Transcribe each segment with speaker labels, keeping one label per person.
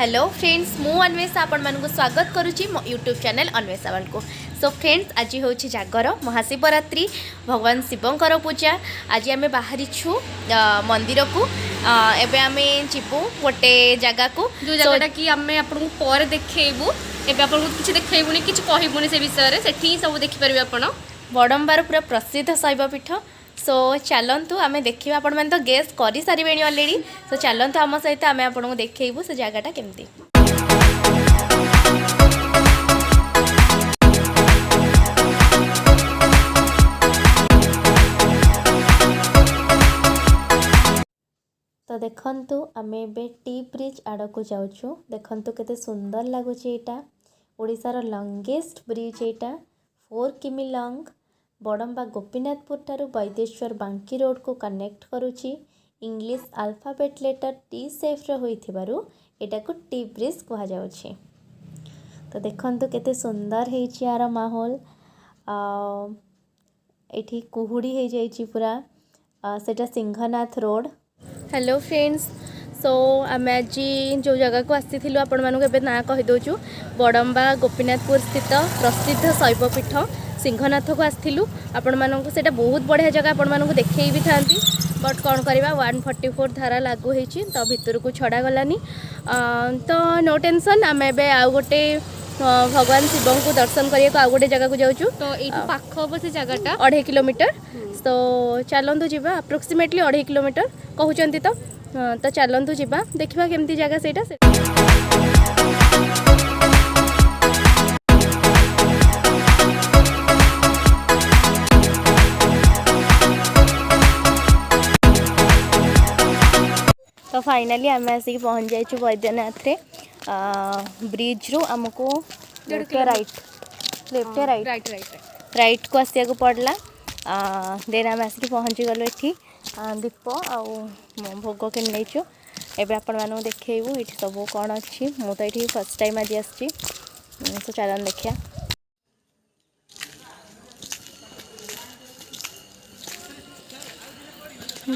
Speaker 1: Hello friends मु अन्वेषा आपण मानक स्वागत करुच्ची मो यूट्यूब चैनल अन्वेषा वाल को। सो फ्रेंड्स आज हूँ जागर महाशिवरात्रि भगवान शिवंकर पूजा। आज आम बाहरी छु मंदिर को एबे आमे जीवु गोटे जगह को
Speaker 2: जो जगह कि आमे आपन पर देखैबु। एबे आपन किछ देखैबुनी किछ कहबुनी से विषय रे सेठी सब देखि परबे आपन।
Speaker 1: बड़म्बार पूरा प्रसिद्ध शैवपीठ। सो चलतु आम देखा आपण मैंने तो गेस कर सारे अलरेडी। सो चलतु आम सहित आम आपको देखू से जगहटा केमती। तो देखंतु आम एबे टी ब्रिज आड़ को जाऊँ। देखंतु केते सुंदर लगुच। यहाँ ओडिशार लंगेस्ट ब्रिज यहाँ 4 किमी लंग। बड़म्बा गोपीनाथपुर ठारू वैदेश्वर बांकी रोड को कनेक्ट करुच्ची। इंग्लिश अल्फाबेट लेटर टी सेफ्रे होइथिबारु एटा को टी ब्रिज कहा जाउछि। तो देखंतु केते सुंदर हेछि यार माहौल। एठी कुहुड़ी हे जाइछि पूरा। सेटा सिंहनाथ रोड। हेलो फ्रेंड्स, सो आम आज जो जगह को आसी आपण मानक एबे ना कहि दोछु। बड़म्बा गोपीनाथपुर स्थित प्रसिद्ध शैवपीठ सिंहनाथ को आसलु। आपण मानक सेटा बहुत बढ़िया जगह आपण मानक देखई भी थांती। बट कौन करवा 144 धारा लागू होती तो भितर को छड़ा गलानी। तो नो टेंशन आम एबे आउ गोटे भगवान शिव को दर्शन करने को आउ गोटे जगह को जाऊँ।
Speaker 2: तो ये पाख हम से जगहटा
Speaker 1: 2.5 किलोमीटर। तो चलतु जावा अप्रोक्सीमेटली 2.5 किलोमीटर कहते तो चलतु जावा देखा केमती जगह सेटा। तो फाइनली आम आसिक पहुँच जाइए बैद्यनाथ रे। ब्रिज रू आमको राइट लेफ्ट राइट को आसिया को पड़ला। देन आम आसिक पहुँची गलु एठी दीप आउ भोग कि नहीं। एबे आपण मानू देखैबू ये सब कौन अच्छी। मु तो ये फर्स्ट टाइम आज आसी। तो चलन देखिया।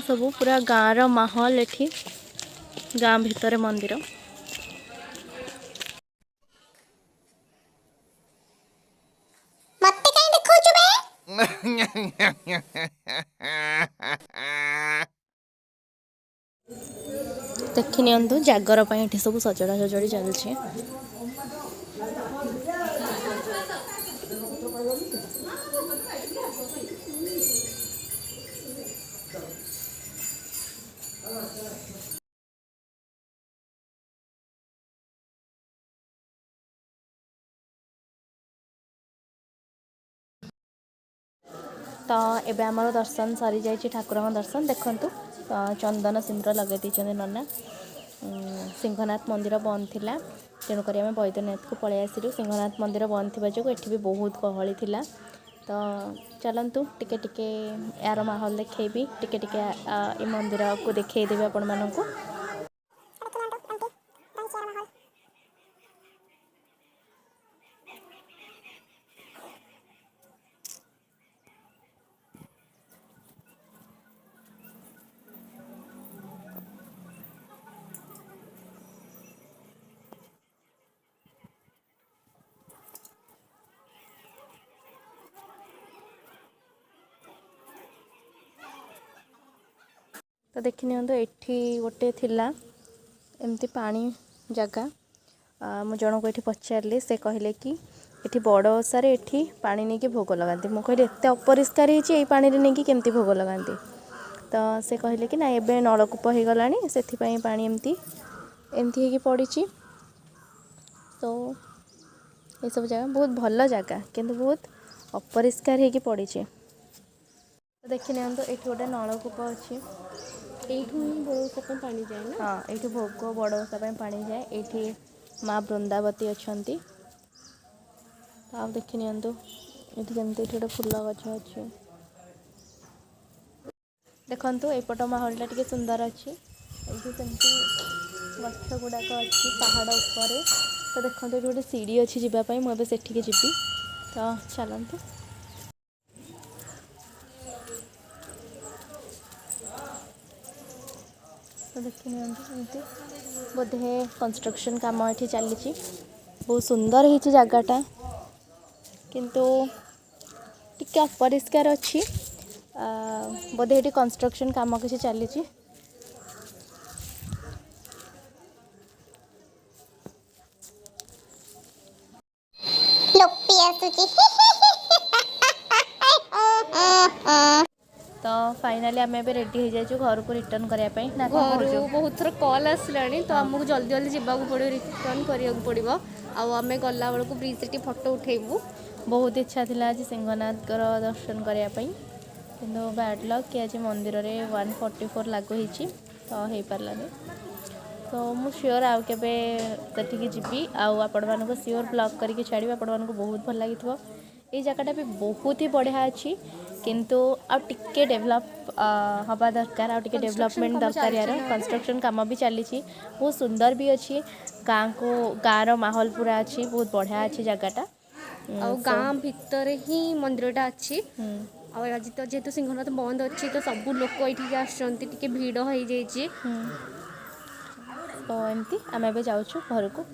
Speaker 1: सब पूरा गाँव माहौल एठी गाँ भितर मंदिर। देखि नियंतु जागर ପାଇଁ ଏଠି ସବୁ ସଜଡ଼ା ସଜଡ଼ି ଚାଲିଛି। तो एबे आमर दर्शन सरी जाइए। ठाकुर दर्शन देखंतु चंदन सिंदूर लगे दीचंदे नना। सिंहनाथ मंदिर बंद थिला तेणुक आम बैद्यनाथ को पलि आसिलु। सिंहनाथ मंदिर बंद थिबा जो एठी भी बहुत गहली थिला। तो चलतु टिके टिके यार माहौल देखैबी। टिके टिके ए मंदिर को देखैदेबी आपण मानकु। तो देखि नियंतु एठी गोटे थिला एमती पानी जगह। मु जन को एठी पचारली से कहले कि एठी बड़ ओसारे एठी पानी नहीं कि भोग लगाती। मु कहली एते अपरिष्कार होई पानी रे नहीं कि केमती भोग लगाती। तो से कहले कि ना एबे नलकूप हो गलानी सेथिपई पानी एमती एमती हे पड़ी। तो ये सब जगह बहुत भल जगह किंतु बहुत अपरिष्कार हो पड़ी। तो देखि नियंतु एठी गोटे नलकूप अच्छी।
Speaker 2: एठू बड़ ओसा पानी जाए ना।
Speaker 1: हाँ ये भोग बड़ ओसा पानी जाए। ये माँ बृंदावती अच्छा। आप देखि नियंतु ये जमती गोटे फूल गछ अच्छी। देखंतु एपट माहौलटा टिके सुंदर अच्छी। ये सेमती गछ गुड़ाक अच्छी पहाड़ ऊपर। तो देखते ये गोटे सीढ़ी अच्छी जावाई मुझे सेठिके जीवी। तो चलतु। तो देखी एमती बोधे कंस्ट्रक्शन काम ये चली बहुत सुंदर ही जगटा किंतु टिके अपरिष्कार अच्छी बोधे ये कंस्ट्रक्शन काम किसी चली तो फाइनाली आम ए रेडी हो जाइए घर को रिटर्न करने ना
Speaker 2: घर बहुत थर कॉल आसलानी तो आमको जल्दी जल्दी जावाक पड़ो रिटर्न करा पड़ो आम गला बेलू ब्रिज से फोटो उठेबू
Speaker 1: बहुत इच्छा थी आज सिंहनाथ दर्शन करने कि बैड लक कि आज मंदिर में 144 लागू होती तो हो पारानी तो मु श्योर आउ के जी आपण मानक श्योर ब्लॉग करके छाड़ी आपण मानक बहुत भल लगी ये जगटा भी बहुत ही बढ़िया अच्छी किंतु आगे डेभलप हवा दरकार आगे डेभलपमेंट दरकार यार कंस्ट्रक्शन काम भी चली बहुत सुंदर भी अच्छी गाँव माहौल पूरा अच्छी बहुत बढ़िया अच्छी जगटा
Speaker 2: गाँ भितर ही मंदिरटा अच्छी आज तो जेहेतु सिंहनाथ बंद अच्छी तो सब लोक ये आसके भिड़ हो जाइए
Speaker 1: तो एमती आम ए जाऊँ घर को।